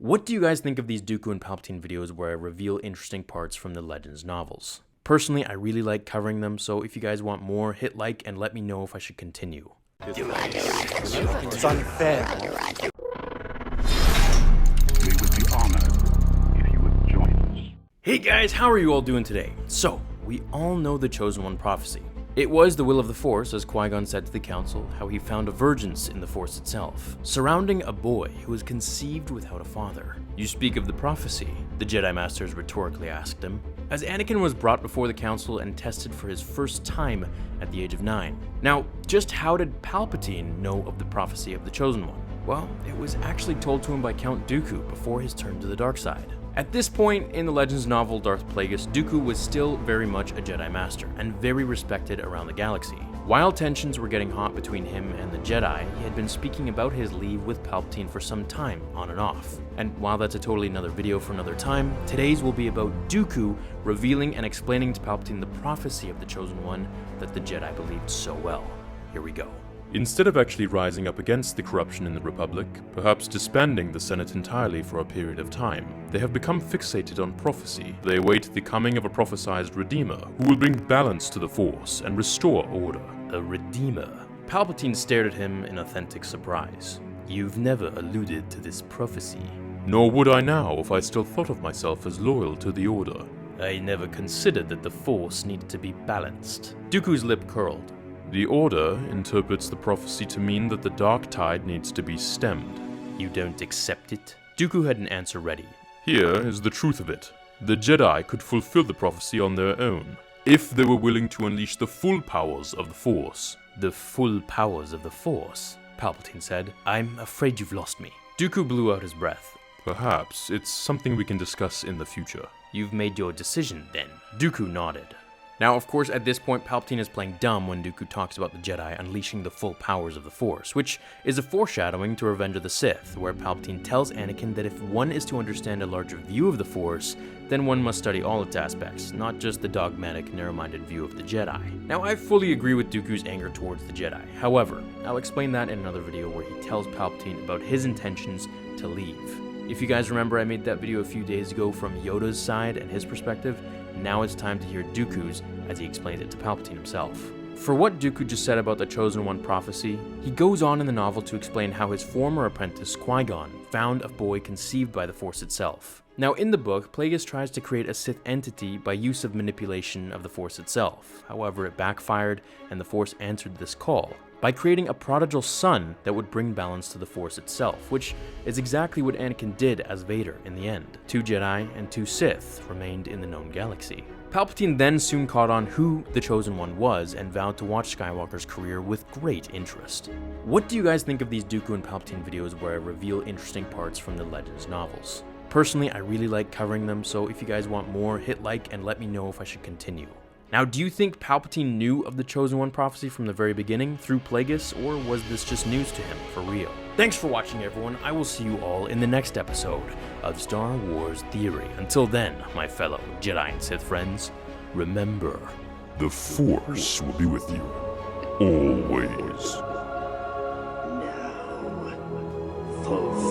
What do you guys think of these Dooku and Palpatine videos where I reveal interesting parts from the Legends novels? Personally, I really like covering them, so if you guys want more, hit like and let me know if I should continue. It's unfair. We would be honored if you would join us. Hey guys, how are you all doing today? So, we all know the Chosen One prophecy. It was the will of the Force, as Qui-Gon said to the Council, how he found a virgins in the Force itself, surrounding a boy who was conceived without a father. You speak of the prophecy, the Jedi Masters rhetorically asked him, as Anakin was brought before the Council and tested for his first time at the age of 9. Now, just how did Palpatine know of the prophecy of the Chosen One? Well, it was actually told to him by Count Dooku before his turn to the dark side. At this point in the Legends novel Darth Plagueis, Dooku was still very much a Jedi Master and very respected around the galaxy. While tensions were getting hot between him and the Jedi, he had been speaking about his leave with Palpatine for some time, on and off. And while that's a totally another video for another time, today's will be about Dooku revealing and explaining to Palpatine the prophecy of the Chosen One that the Jedi believed so well. Here we go. Instead of actually rising up against the corruption in the Republic, perhaps disbanding the Senate entirely for a period of time, they have become fixated on prophecy. They await the coming of a prophesied Redeemer who will bring balance to the Force and restore order. A Redeemer? Palpatine stared at him in authentic surprise. You've never alluded to this prophecy. Nor would I now if I still thought of myself as loyal to the Order. I never considered that the Force needed to be balanced. Dooku's lip curled. The Order interprets the prophecy to mean that the dark tide needs to be stemmed. You don't accept it? Dooku had an answer ready. Here is the truth of it. The Jedi could fulfill the prophecy on their own, if they were willing to unleash the full powers of the Force. The full powers of the Force? Palpatine said. I'm afraid you've lost me. Dooku blew out his breath. Perhaps it's something we can discuss in the future. You've made your decision, then. Dooku nodded. Now, of course, at this point, Palpatine is playing dumb when Dooku talks about the Jedi unleashing the full powers of the Force, which is a foreshadowing to Revenge of the Sith, where Palpatine tells Anakin that if one is to understand a larger view of the Force, then one must study all its aspects, not just the dogmatic, narrow-minded view of the Jedi. Now, I fully agree with Dooku's anger towards the Jedi. However, I'll explain that in another video where he tells Palpatine about his intentions to leave. If you guys remember, I made that video a few days ago from Yoda's side and his perspective. Now it's time to hear Dooku's as he explains it to Palpatine himself. For what Dooku just said about the Chosen One prophecy, he goes on in the novel to explain how his former apprentice Qui-Gon found a boy conceived by the Force itself. Now in the book, Plagueis tries to create a Sith entity by use of manipulation of the Force itself. However, it backfired and the Force answered this call by creating a prodigal son that would bring balance to the Force itself, which is exactly what Anakin did as Vader in the end. 2 Jedi and 2 Sith remained in the known galaxy. Palpatine then soon caught on who the Chosen One was and vowed to watch Skywalker's career with great interest. What do you guys think of these Dooku and Palpatine videos where I reveal interesting parts from the Legends novels? Personally, I really like covering them, so if you guys want more, hit like and let me know if I should continue. Now, do you think Palpatine knew of the Chosen One prophecy from the very beginning through Plagueis, or was this just news to him for real? Thanks for watching, everyone. I will see you all in the next episode of Star Wars Theory. Until then, my fellow Jedi and Sith friends, remember, The Force will be with you, always. Now, fulfill.